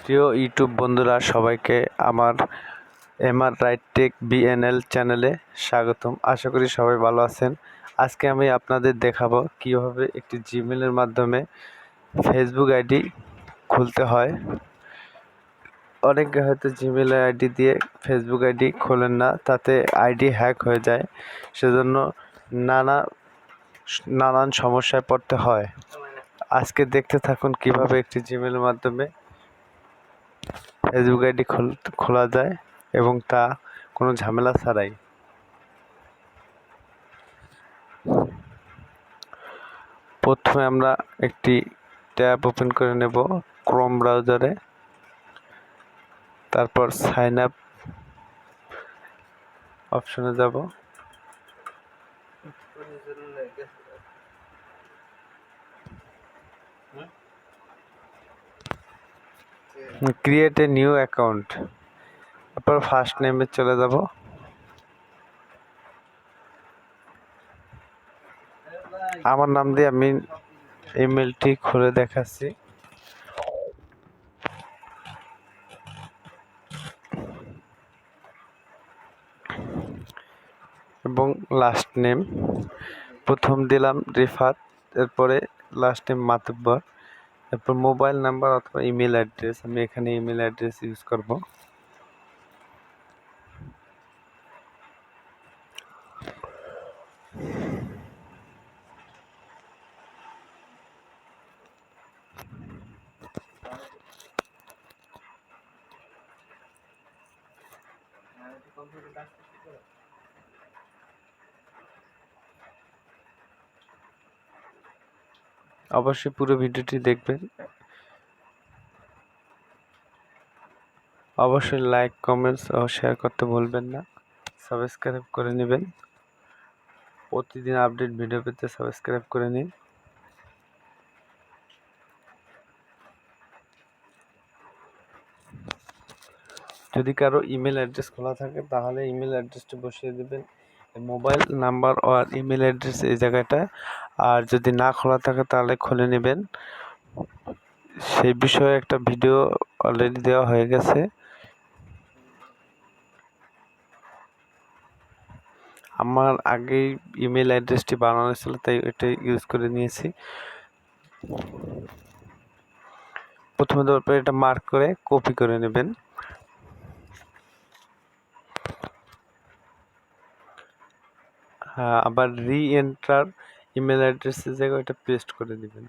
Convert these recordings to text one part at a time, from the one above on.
প্রিয় ইউটিউব বন্ধুরা, সবাইকে আমার এমআর রাইট টেক বিএনএল চ্যানেলে স্বাগতম। আশা করি সবাই ভালো আছেন। আজকে আমি আপনাদের দেখাবো কীভাবে একটি জিমেলের মাধ্যমে ফেসবুক আইডি খুলতে হয়। অনেকে হয়তো জিমেল আইডি দিয়ে ফেসবুক আইডি খোলেন না, তাতে আইডি হ্যাক হয়ে যায়। সেজন্য নানান সমস্যায় পড়তে হয়। আজকে দেখতে থাকুন কিভাবে একটি জিমেলের মাধ্যমে ফেসবুক আইডি খোলা যায় এবং তা কোনো ঝামেলা ছাড়াই। প্রথমে আমরা একটি ট্যাব ওপেন করে নেব ক্রোম ব্রাউজারে। তারপর সাইন আপ অপশনে যাব। ক্রিয়েট এ নিউ অ্যাকাউন্ট, তারপর ফার্স্ট নেমে চলে যাব। আমার নাম দিয়ে আমি ইমেলটি খুলে দেখাচ্ছি। এবং লাস্ট নেম প্রথম দিলাম রিফাত, এরপরে লাস্ট নেম মাতব্বর, এরপর মোবাইল নাম্বার অথবা ইমেল অ্যাড্রেস। আমি এখানে ইমেল অ্যাড্রেস ইউজ করব। অবশ্যই পুরো ভিডিওটি দেখবেন। অবশ্যই লাইক, কমেন্টস ও শেয়ার করতে ভুলবেন না। সাবস্ক্রাইব করে নেবেন। প্রতিদিন আপডেট ভিডিও পেতে সাবস্ক্রাইব করে নিন। যদি কারো ইমেল অ্যাড্রেস খোলা থাকে তাহলে ইমেল অ্যাড্রেসটা বসিয়ে দেবেন, মোবাইল নাম্বার আর ইমেল অ্যাড্রেস এই জায়গাটা। আর যদি না খোলা থাকে তাহলে খুলে নেবেন। সেই বিষয়ে একটা ভিডিও অলরেডি দেওয়া হয়ে গেছে। আমার আগেই ইমেল অ্যাড্রেসটি বানানো ছিল, তাই এটাই ইউজ করে নিয়েছি। প্রথমে তারপরে এটা মার্ক করে কপি করে নেবেন। আবার রি এন্টার ইমেল অ্যাড্রেসের জায়গায় এটা পেস্ট করে দিবেন।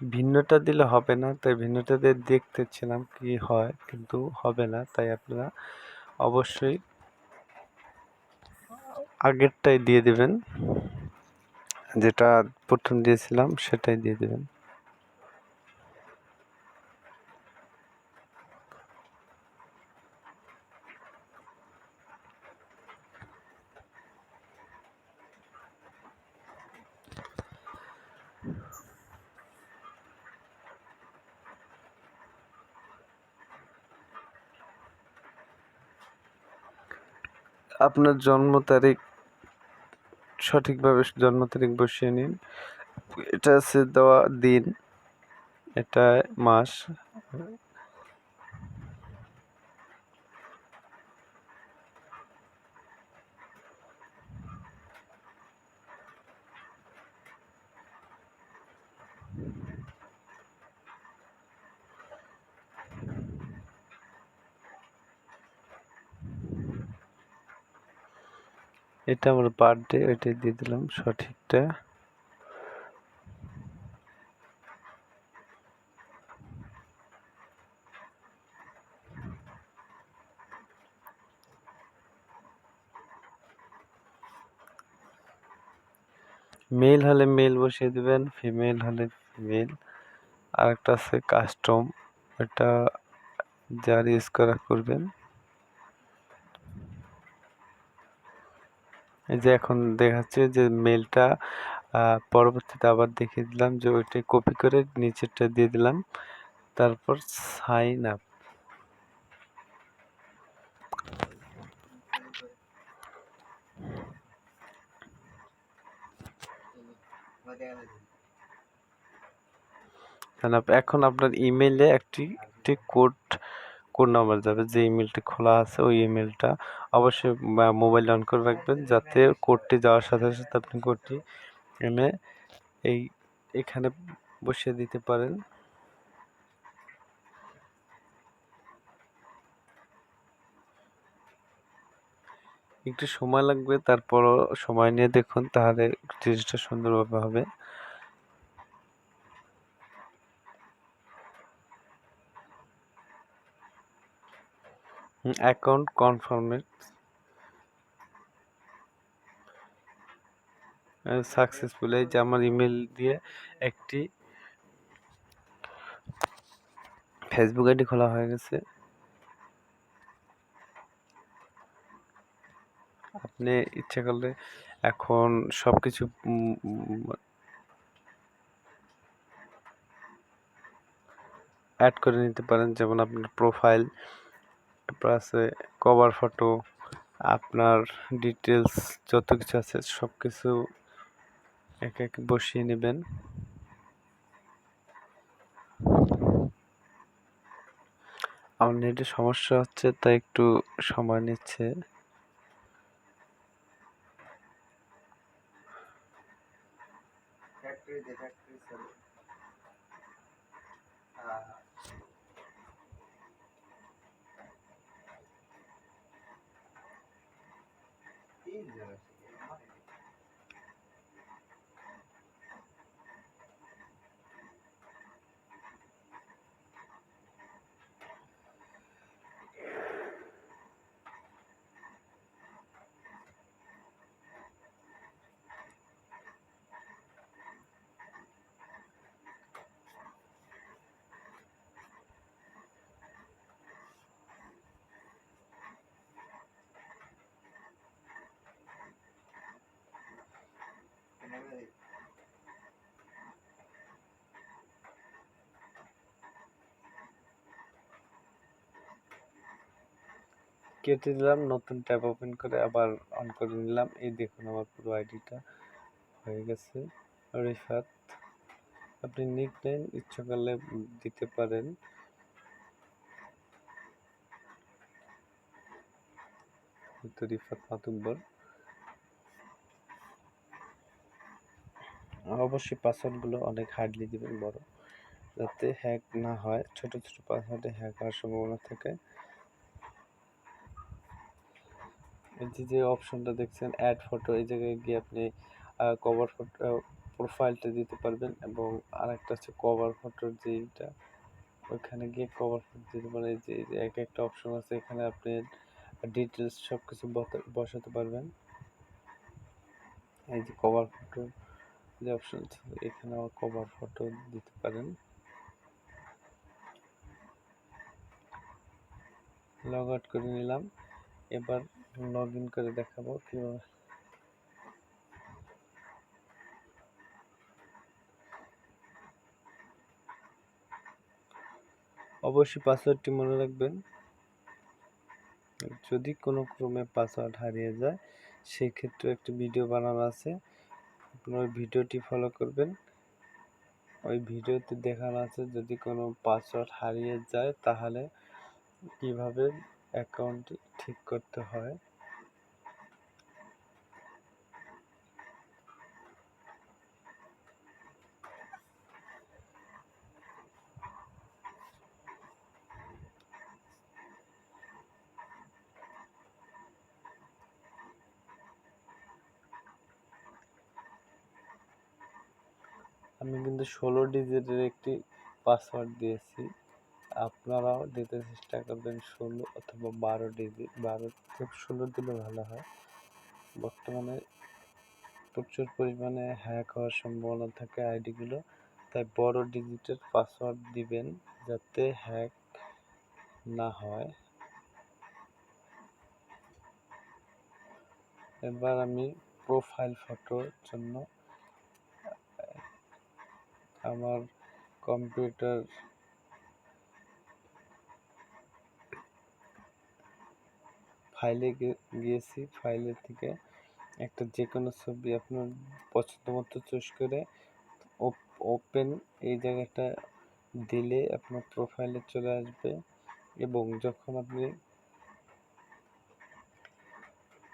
ভিন্নটা দিলে হবে না, তাই ভিন্নটা দিয়ে দেখতেছিলাম কি হয়, কিন্তু হবে না। তাই আপনারা অবশ্যই আগেরটাই দিয়ে দিবেন, যেটা প্রথম দিয়েছিলাম সেটাই দিয়ে দিবেন। আপনার জন্ম তারিখ সঠিকভাবে জন্ম তারিখ বসিয়ে নিন। এটা আছে দেওয়া দিন, এটা মাস। এটা আমার বার্থডে, ওইটাই দিয়ে দিলাম সঠিকটা। মেল হলে মেল বসিয়ে দিবেন, ফিমেল হলে ফিমেল। আর একটা আছে কাস্টম, এটা যার ইউজ করা করবেন। এই যে এখন দেখাচ্ছে যে মেলটা, পরবর্তীতে আবার দেখিয়ে দিলাম যে ওইটাই কপি করে নিচেরটা দিয়ে দিলাম। তারপর সাইন আপ। এখন আপনার ইমেইলে একটি কোড নাম্বার যাবে। যে ইমেলটি খোলা আছে ওই ইমেলটা অবশ্যই মোবাইল অন করে রাখবেন, যাতে কোডটি যাওয়ার সাথে সাথে আপনি কোডটি এনে এখানে বসিয়ে দিতে পারেন। একটু সময় লাগবে, তারপরও সময় নিয়ে দেখুন, তাহলে জিনিসটা সুন্দরভাবে হবে। অ্যাকাউন্ট কনফার্মের সাকসেসফুল, এই যে আমার ইমেল দিয়ে একটি ফেসবুক আইডি খোলা হয়ে গেছে। আপনি ইচ্ছা করলে এখন সবকিছু অ্যাড করে নিতে পারেন, যেমন আপনার প্রোফাইল, তারপর আছে কভার ফটো, আপনার ডিটেলস যত কিছু আছে সব কিছু একে একে বসিয়ে নেবেন। আমার নেটে সমস্যা হচ্ছে, তাই একটু সময় নিচ্ছে। কেটে দিলাম, নতুন ট্যাব ওপেন করে আবার অন করে নিলাম। এই দেখুন আমার পুরো আইডিটা হয়ে গেছে। রিফাত, আপনি নিকনেম ইচ্ছা করলে দিতে পারেন। রিফাত মাতুব্বর। অবশ্যই পাসওয়ার্ডগুলো অনেক হার্ডলি দিবেন, বড়, যাতে হ্যাক না হয়। ছোট ছোট পাসওয়ার্ডে হ্যাক হওয়ার সম্ভাবনা থাকে। এই যে অপশনটা দেখছেন অ্যাড ফটো, এই জায়গায় গিয়ে আপনি কভার ফটো প্রোফাইলটা দিতে পারবেন, এবং আরেকটা হচ্ছে কভার ফটোর যেটা, ওইখানে গিয়ে কভার ফটো দিতে পারেন। এই যে এক একটা অপশন আছে, এখানে আপনি ডিটেলস সব কিছু বসাতে পারবেন। এই যে কভার ফটো যে অপশন আছে, এখানে কভার ফটো দিতে পারেন। লগ আউট করে নিলাম, এবার লগ ইন করে দেখাবো কিভাবে। অবশ্যই পাসওয়ার্ডটি মনে রাখবেন। যদি কোনো ক্রমে পাসওয়ার্ড হারিয়ে যায়, সেই ক্ষেত্রে একটি ভিডিও বানানো আছে, আপনার ওই ভিডিওটি ফলো করবেন। ওই ভিডিওতে দেখানো আছে যদি কোনো পাসওয়ার্ড হারিয়ে যায় তাহলে কিভাবে অ্যাকাউন্টটি ঠিক করতে হয়। আমি কিন্তু 16 ডিজিটের একটি পাসওয়ার্ড দিয়েছি, আপনারাও দিতে চেষ্টা করবেন 16 অথবা 12 ডিজিট। 12 থেকে 16 দিলে ভালো হয়। বর্তমানে প্রচুর পরিমাণে হ্যাক হওয়ার সম্ভাবনা থাকে আইডিগুলো, তাই বড় ডিজিটের পাসওয়ার্ড দিবেন যাতে হ্যাক না হয়। এবার আমি প্রোফাইল ফটোর জন্য আমার কম্পিউটার ফাইলে গিয়েছি, ফাইলের থেকে একটা যে কোনো ছবি আপনার পছন্দ মতো চুজ করে ওপেন এই জায়গাটা দিলে আপনার প্রোফাইলে চলে আসবে, এবং যখন আপনি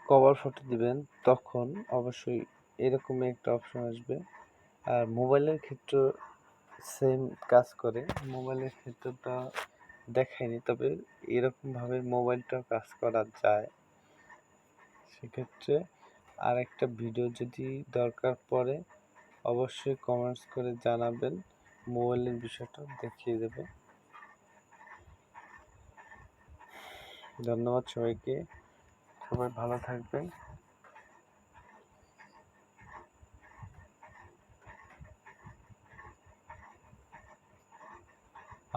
কভার ফটো দিবেন তখন অবশ্যই এরকমই একটা অপশন আসবে। আর মোবাইলের ক্ষেত্রে সেম কাজ করে, মোবাইলের ক্ষেত্রটা দেখায়নি, তবে এরকমভাবে মোবাইলটাও কাজ করা যায়। সেক্ষেত্রে আর একটা ভিডিও যদি দরকার পড়ে অবশ্যই কমেন্টস করে জানাবেন, মোবাইলের বিষয়টা দেখিয়ে দেব। ধন্যবাদ সবাইকে, সবাই ভালো থাকবেন।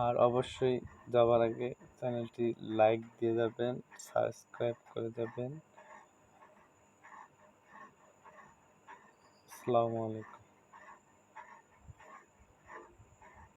আর অবশ্যই যাওয়ার আগে চ্যানেলটি লাইক দিয়ে যাবেন, সাবস্ক্রাইব করে যাবেন। আসসালামু আলাইকুম।